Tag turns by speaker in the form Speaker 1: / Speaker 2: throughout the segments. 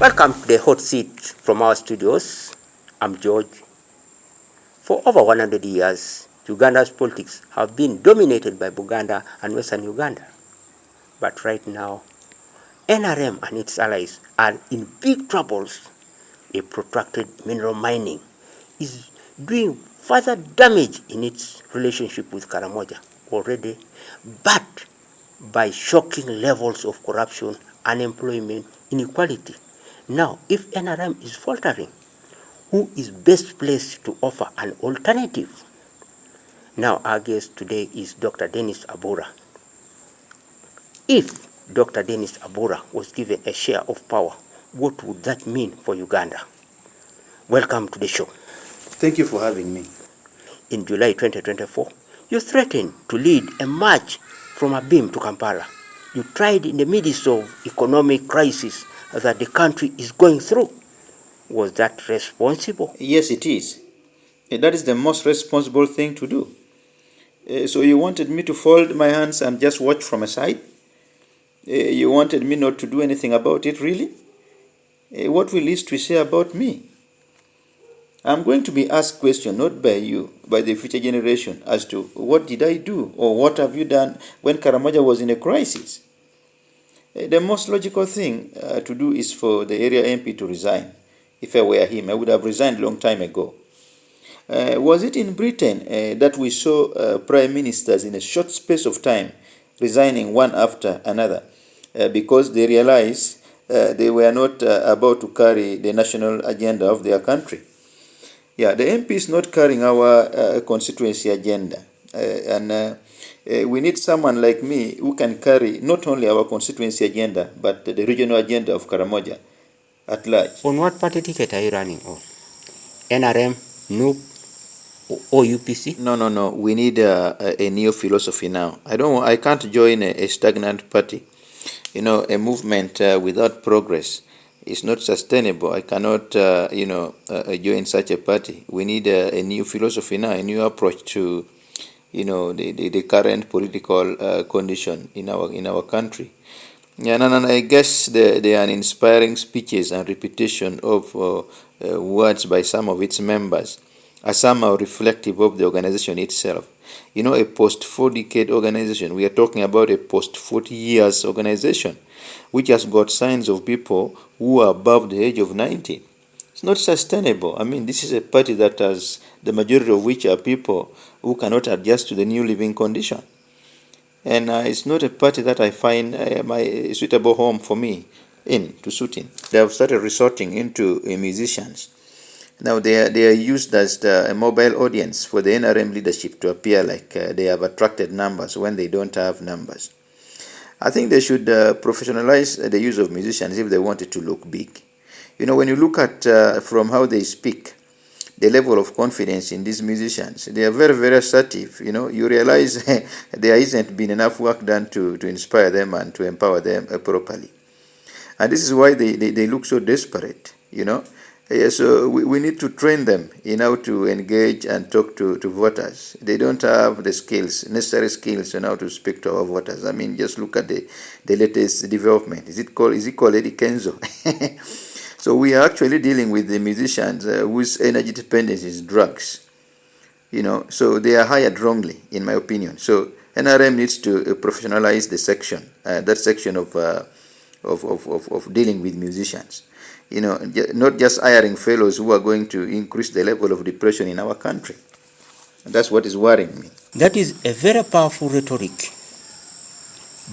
Speaker 1: Welcome to the hot seat from our studios. I'm George. For over 100 years, Uganda's politics have been dominated by Buganda and Western Uganda. But right now, NRM and its allies are in big troubles. A protracted mineral mining is doing further damage in its relationship with Karamoja, already backed by shocking levels of corruption, unemployment, inequality. Now, if NRM is faltering, who is best placed to offer an alternative? Now, our guest today is Dr. Denis Abura. If Dr. Denis Abura was given a share of power, what would that mean for Uganda? Welcome to the show.
Speaker 2: Thank you for having me.
Speaker 1: In July 2024, you threatened to lead a march from Abim to Kampala. You tried in the midst of economic crisis that the country is going through. Was that responsible?
Speaker 2: Yes, it is. That is the most responsible thing to do. So you wanted me to fold my hands and just watch from a side? You wanted me not to do anything about it, really? What will history say about me? I'm going to be asked questions, not by you, by the future generation, as to what did I do or what have you done when Karamoja was in a crisis. The most logical thing to do is for the area MP to resign. If I were him, I would have resigned a long time ago. Was it in Britain that we saw prime ministers in a short space of time resigning one after another because they realized they were not about to carry the national agenda of their country? Yeah, the MP is not carrying our constituency agenda. We need someone like me who can carry not only our constituency agenda, but the regional agenda of Karamoja at large.
Speaker 1: On what party ticket are you running on? NRM, NUP, or UPC?
Speaker 2: No. We need a new philosophy now. I can't join a stagnant party. A movement without progress is not sustainable. I cannot, join such a party. We need a new philosophy now, a new approach to, the current political condition in our country. Yeah, and I guess the uninspiring speeches and repetition of words by some of its members are somehow reflective of the organization itself. A post-4-decade organization. We are talking about a post-40 years organization, which has got signs of people who are above the age of 90. It's not sustainable. This is a party that has the majority of which are people who cannot adjust to the new living condition. And it's not a party that I find my suitable home for me to suit in. They have started resorting into musicians. Now they are used as a mobile audience for the NRM leadership to appear like they have attracted numbers when they don't have numbers. I think they should professionalize the use of musicians if they want it to look big. When you look at from how they speak, the level of confidence in these musicians, they are very, very assertive. You realize there isn't been enough work done to inspire them and to empower them properly. And this is why they look so desperate, So we need to train them in how to engage and talk to voters. They don't have the necessary skills on how to speak to our voters. Just look at the latest development. Is it called Eddie Kenzo? So we are actually dealing with the musicians whose energy dependence is drugs. So they are hired wrongly, in my opinion. So NRM needs to professionalize the section, that section of dealing with musicians. Not just hiring fellows who are going to increase the level of depression in our country. That's what is worrying me.
Speaker 1: That is a very powerful rhetoric.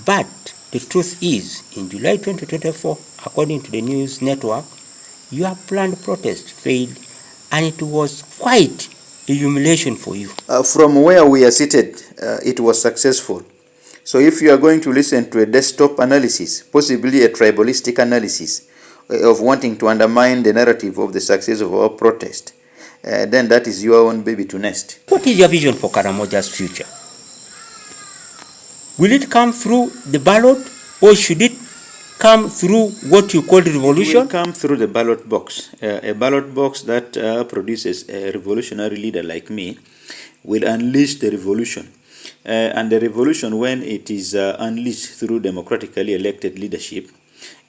Speaker 1: But the truth is, in July 2024, according to the news network, your planned protest failed, and it was quite a humiliation for you.
Speaker 2: From where we are seated, it was successful. So if you are going to listen to a desktop analysis, possibly a tribalistic analysis, of wanting to undermine the narrative of the success of our protest, then that is your own baby to nest.
Speaker 1: What is your vision for Karamoja's future? Will it come through the ballot, or should it come through what you call the revolution?
Speaker 2: It will come through the ballot box. A ballot box that produces a revolutionary leader like me will unleash the revolution. And the revolution, when it is unleashed through democratically elected leadership,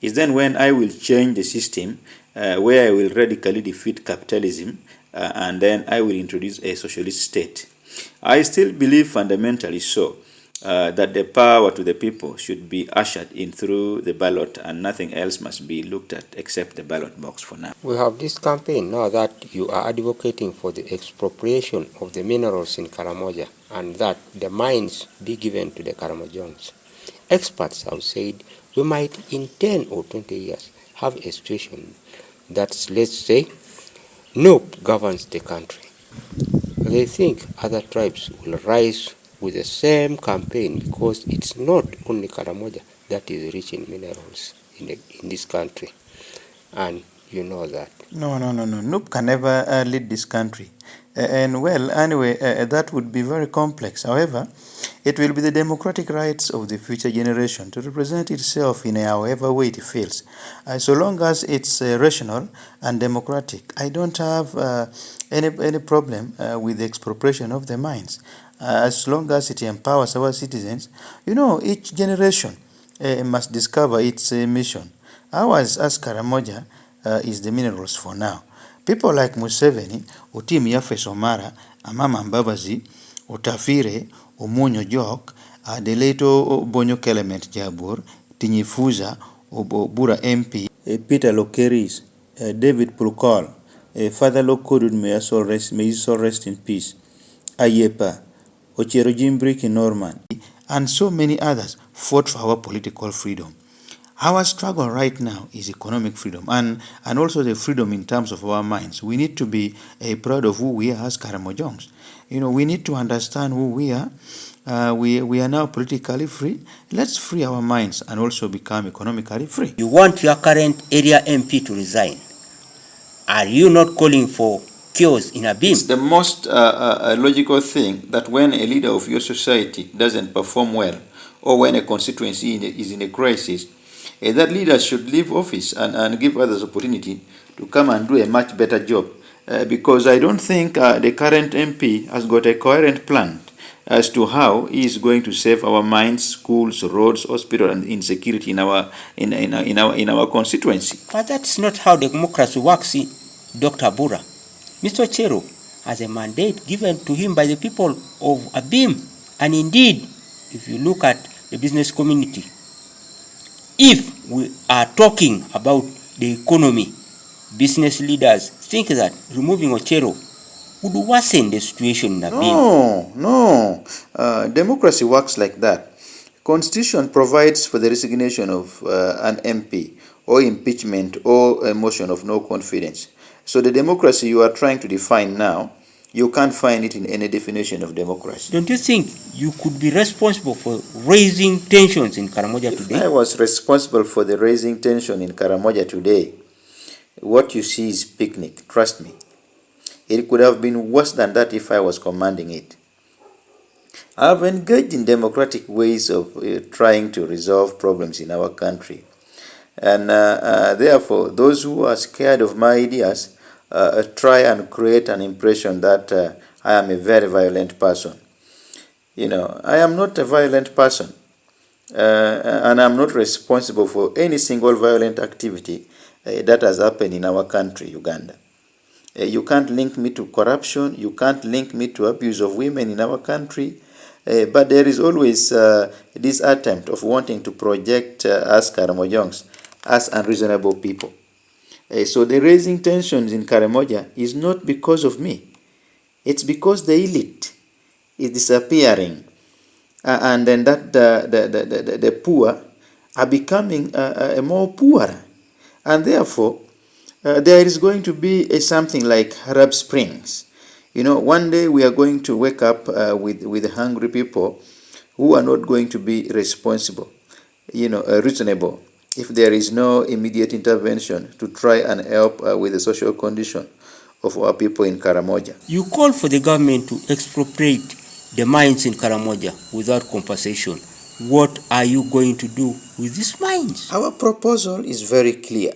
Speaker 2: is then when I will change the system where I will radically defeat capitalism and then I will introduce a socialist state. I still believe fundamentally so that the power to the people should be ushered in through the ballot and nothing else must be looked at except the ballot box for now.
Speaker 1: We have this campaign now that you are advocating for the expropriation of the minerals in Karamoja and that the mines be given to the Karamojans. Experts have said we might in 10 or 20 years have a situation that, let's say, Nope governs the country. They think other tribes will rise with the same campaign because it's not only Karamoja that is rich in minerals in this country. And you know that.
Speaker 2: No. Noop can never lead this country. And well, anyway, that would be very complex. However, it will be the democratic rights of the future generation to represent itself in however way it feels. So long as it's rational and democratic, I don't have any problem with the expropriation of the mines. As long as it empowers our citizens, each generation must discover its mission. Ours, as Karamoja, is the minerals for now. People like Museveni, Otim Yafe Somara, Amama Mbabazi, Otafire, Omonyo Jok, Adeleto Bonyo Clement Jabur, Tinyifuza, Abura MP, Peter Lokeris, David Prukol, Father Lokodud, may his soul rest in peace, Ayepa, Ochero Jimbrik Norman, and so many others fought for our political freedom. Our struggle right now is economic freedom and also the freedom in terms of our minds. We need to be proud of who we are as Karamojons. We need to understand who we are. We are now politically free. Let's free our minds and also become economically free.
Speaker 1: You want your current area MP to resign. Are you not calling for chaos in a beam?
Speaker 2: It's the most logical thing that when a leader of your society doesn't perform well or when a constituency is in a crisis, that leader should leave office and give others opportunity to come and do a much better job. Because I don't think the current MP has got a coherent plan as to how he is going to save our mines, schools, roads, hospital, and insecurity in our constituency.
Speaker 1: But that's not how democracy works, Dr. Abura. Mr. Chero has a mandate given to him by the people of Abim. And indeed, if you look at the business community, if we are talking about the economy, business leaders think that removing Ochero would worsen the situation in Abim.
Speaker 2: No. Democracy works like that. Constitution provides for the resignation of an MP or impeachment or a motion of no confidence. So the democracy you are trying to define now, you can't find it in any definition of democracy.
Speaker 1: Don't you think you could be responsible for raising tensions in Karamoja today?
Speaker 2: If I was responsible for the raising tension in Karamoja today, what you see is picnic, trust me. It could have been worse than that if I was commanding it. I've engaged in democratic ways of trying to resolve problems in our country. And therefore, those who are scared of my ideas try and create an impression that I am a very violent person. I am not a violent person. And I'm not responsible for any single violent activity that has happened in our country, Uganda. You can't link me to corruption. You can't link me to abuse of women in our country. But there is always this attempt of wanting to project us Karamojongs as unreasonable people. So the raising tensions in Karamoja is not because of me. It's because the elite is disappearing. And then that the poor are becoming more poorer. And therefore, there is going to be something like Arab Springs. One day we are going to wake up with hungry people who are not going to be responsible, reasonable, if there is no immediate intervention to try and help with the social condition of our people in Karamoja.
Speaker 1: You call for the government to expropriate the mines in Karamoja without compensation. What are you going to do with these mines?
Speaker 2: Our proposal is very clear.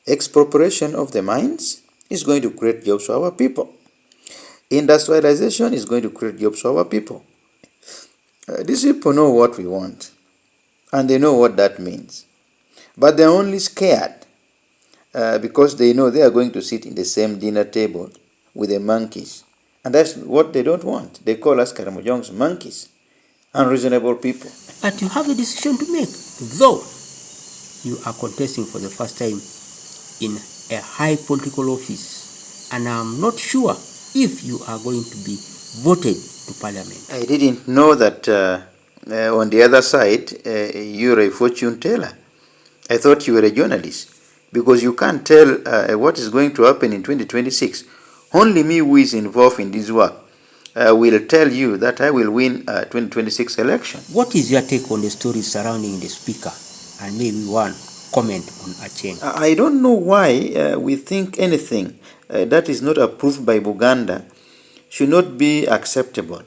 Speaker 2: Expropriation of the mines is going to create jobs for our people. Industrialization is going to create jobs for our people. These people know what we want, and they know what that means. But they're only scared because they know they are going to sit in the same dinner table with the monkeys. And that's what they don't want. They call us Karamojongs monkeys, unreasonable people.
Speaker 1: But you have a decision to make, though you are contesting for the first time in a high political office, and I'm not sure if you are going to be voted to parliament.
Speaker 2: I didn't know that on the other side, you're a fortune teller. I thought you were a journalist because you can't tell what is going to happen in 2026. Only me who is involved in this work will tell you that I will win 2026 election.
Speaker 1: What is your take on the stories surrounding the speaker, and maybe one comment on Acheng?
Speaker 2: I don't know why we think anything that is not approved by Buganda should not be acceptable.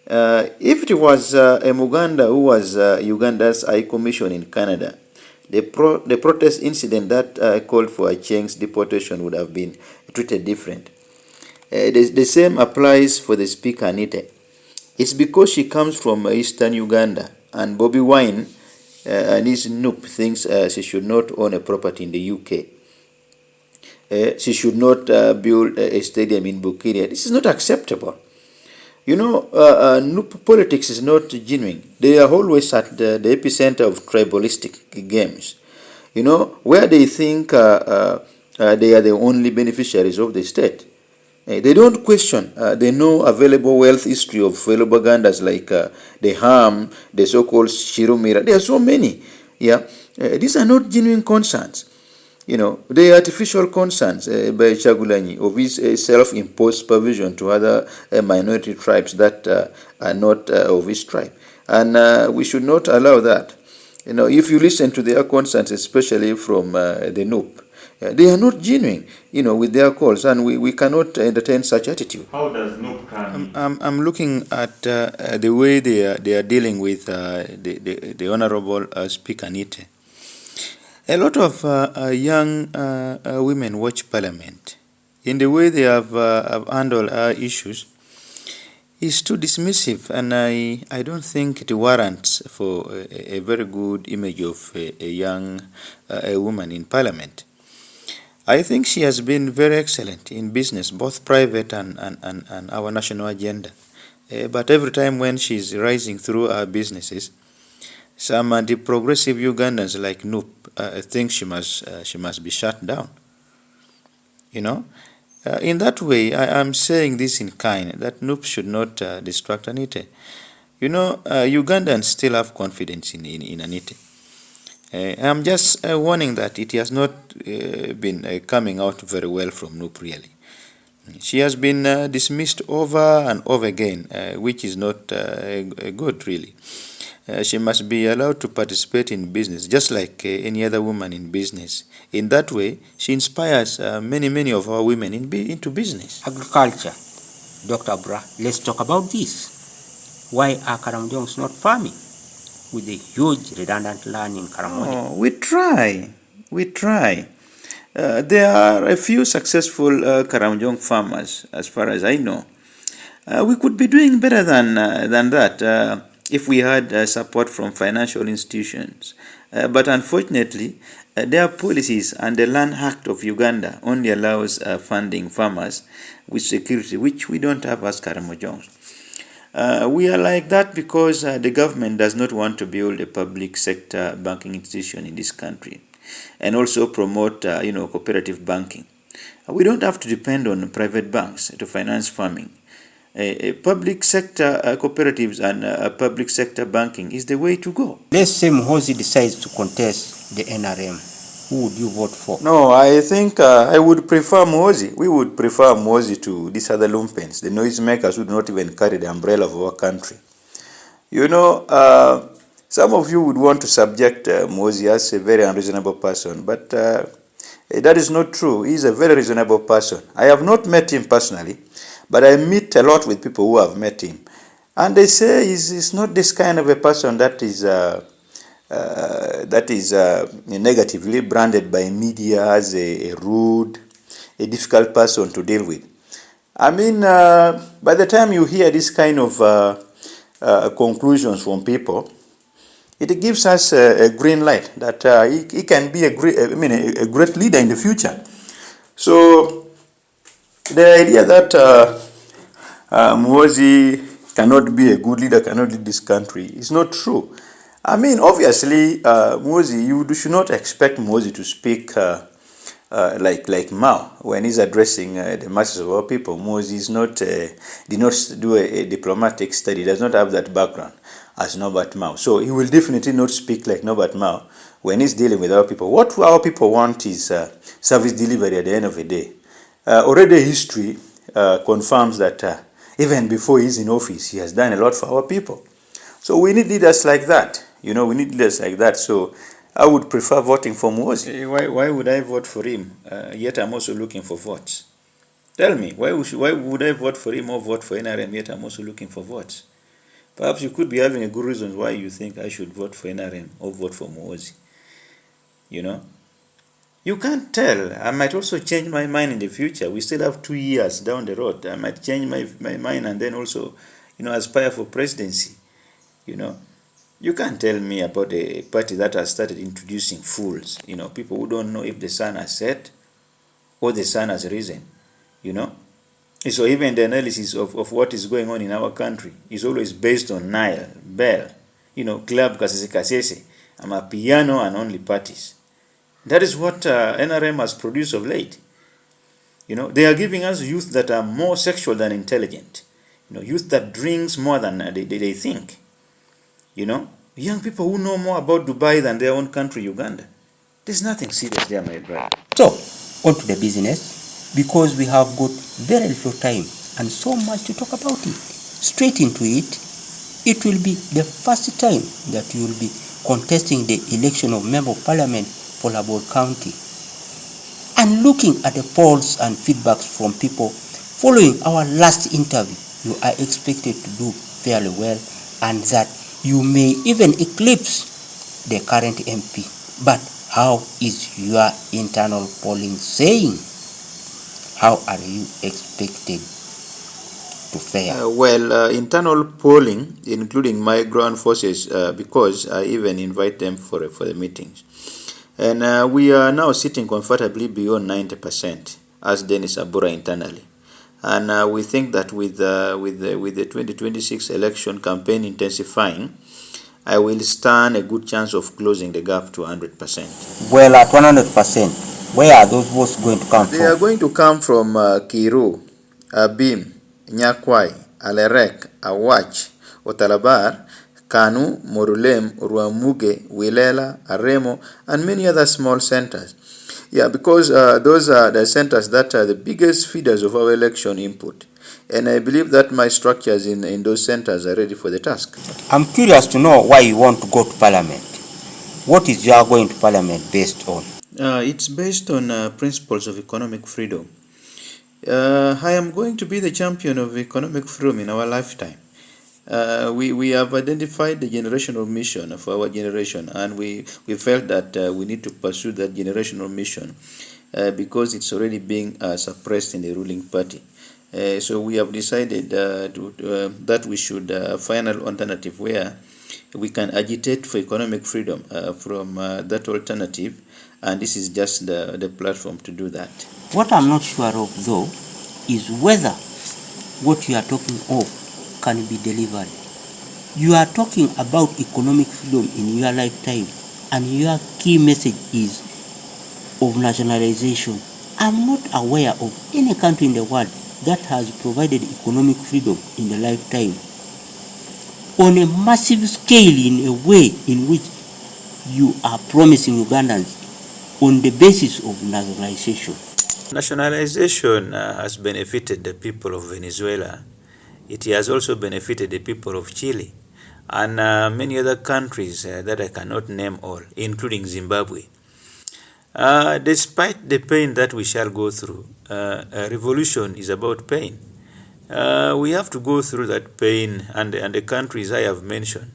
Speaker 2: If it was a Muganda who was Uganda's High Commission in Canada, the protest incident that called for Acheng's deportation would have been treated different. The same applies for the Speaker Anite. It's because she comes from Eastern Uganda, and Bobby Wine and his noob thinks she should not own a property in the UK. She should not build a stadium in Bukiria. This is not acceptable. You know, noob politics is not genuine. They are always at the epicenter of tribalistic games. You know, where they think they are the only beneficiaries of the state. They don't question the no available wealth history of fellow Bagandas like the Ham, the so-called Shirumira. There are so many. Yeah, these are not genuine concerns. You know, the artificial concerns by Chagulanyi of his self-imposed supervision to other minority tribes that are not of his tribe. And we should not allow that. You know, if you listen to their concerns, especially from the NUP, they are not genuine, you know, with their calls, and we cannot entertain such attitude.
Speaker 3: How does NUP come?
Speaker 2: I'm looking at the way they are dealing with the Honorable Speaker Nite. A lot of young women watch Parliament. In the way they have handled issues is too dismissive, and I don't think it warrants for a very good image of a young woman in Parliament. I think she has been very excellent in business, both private and our national agenda. But every time when she's rising through her businesses, some anti-progressive Ugandans like Noop think she must be shut down. You know, in that way, I am saying this in kind that Noop should not distract Anite. You know, Ugandans still have confidence in Anite. I'm just warning that it has not been coming out very well from Noop, really. She has been dismissed over and over again, which is not good, really. She must be allowed to participate in business, just like any other woman in business. In that way, she inspires many of our women into business.
Speaker 1: Agriculture. Dr. Abura, let's talk about this. Why are Karamojongs not farming with a huge redundant land in Karamoja?
Speaker 2: Oh, we try. There are a few successful Karamojong farmers, as far as I know. We could be doing better than that if we had support from financial institutions. But unfortunately, their policies and the Land Act of Uganda only allows funding farmers with security, which we don't have as Karamojongs. We are like that because the government does not want to build a public sector banking institution in this country and also promote cooperative banking. We don't have to depend on private banks to finance farming. Public sector cooperatives and public sector banking is the way to go.
Speaker 1: Let's say Muhoozi decides to contest the NRM. Who would you vote for?
Speaker 2: No, I think I would prefer Muhoozi. We would prefer Muhoozi to these other lumpens, the noisemakers who do not even carry the umbrella of our country. You know, some of you would want to subject Muhoozi as a very unreasonable person, but that is not true. He is a very reasonable person. I have not met him personally, but I meet a lot with people who have met him. And they say he's not this kind of a person that is negatively branded by media as a rude, a difficult person to deal with. I mean, by the time you hear this kind of conclusions from people, It gives us a green light that he can be a great leader in the future. So the idea that Muhoozi cannot be a good leader, cannot lead this country is not true. I mean, obviously, Muhoozi, you should not expect Muhoozi to speak like Mao when he's addressing the masses of our people. Muhoozi is not did not do a diplomatic study. Does not have that background as Norbert Mao. So he will definitely not speak like Norbert Mao when he's dealing with our people. What our people want is service delivery at the end of the day. Already history confirms that even before he's in office, he has done a lot for our people. So we need leaders like that. We need leaders like that. So I would prefer voting for Muhoozi. Why would I vote for him? Yet I'm also looking for votes. Tell me, why would I vote for him or vote for NRM, yet I'm also looking for votes? Perhaps you could be having a good reason why you think I should vote for NRM or vote for Muhoozi. You can't tell. I might also change my mind in the future. We still have 2 years down the road. I might change my mind and then also, aspire for presidency. You can't tell me about a party that has started introducing fools, people who don't know if the sun has set or the sun has risen, So even the analysis of what is going on in our country is always based on Nile, Bell, Club Kasese Kasese, Piano and only parties. That is what NRM has produced of late. They are giving us youth that are more sexual than intelligent. Youth that drinks more than they think. Young people who know more about Dubai than their own country, Uganda. There's nothing serious there, my brother.
Speaker 1: So, on to the business, because we have got very little time and so much to talk about it. Straight into it, it will be the first time that you will be contesting the election of Member of Parliament for Labor County. And looking at the polls and feedbacks from people following our last interview, you are expected to do fairly well and that you may even eclipse the current MP. But how is your internal polling saying? How are you expected to fare?
Speaker 2: Internal polling, including my ground forces, because I even invite them for the meetings. And we are now sitting comfortably beyond 90% as Denis Abura internally. And we think that with the 2026 election campaign intensifying, I will stand a good chance of closing the gap to 100%.
Speaker 1: Well, at 100%, where are those votes going to come from?
Speaker 2: They are going to come from Kiru, Abim, Nyakwai, Alerek, Awach, Otalabar, Kanu, Morulem, Ruamuge, Wilela, Aremo, and many other small centers. Yeah, because those are the centers that are the biggest feeders of our election input. And I believe that my structures in those centers are ready for the task.
Speaker 1: I'm curious to know why you want to go to Parliament. What is your going to Parliament based on?
Speaker 2: It's based on principles of economic freedom. I am going to be the champion of economic freedom in our lifetime. We have identified the generational mission for our generation, and we felt that we need to pursue that generational mission because it's already being suppressed in the ruling party. So we have decided that we should find an alternative where we can agitate for economic freedom from that alternative, and this is just the platform to do that.
Speaker 1: What I'm not sure of, though, is whether what you are talking of can be delivered. You are talking about economic freedom in your lifetime, and your key message is of nationalization. I'm not aware of any country in the world that has provided economic freedom in the lifetime on a massive scale in a way in which you are promising Ugandans on the basis of nationalization.
Speaker 2: Nationalization has benefited the people of Venezuela. It has also benefited the people of Chile and many other countries that I cannot name all, including Zimbabwe. Despite the pain that we shall go through, a revolution is about pain. We have to go through that pain, and the countries I have mentioned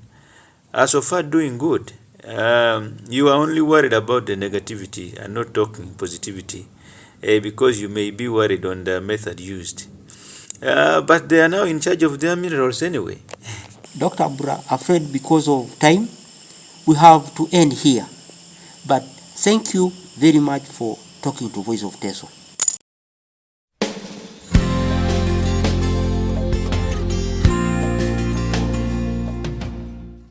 Speaker 2: are so far doing good. You are only worried about the negativity and not talking positivity because you may be worried on the method used. But they are now in charge of their minerals anyway.
Speaker 1: Dr. Abura, afraid because of time, we have to end here. But thank you very much for talking to Voice of Teso.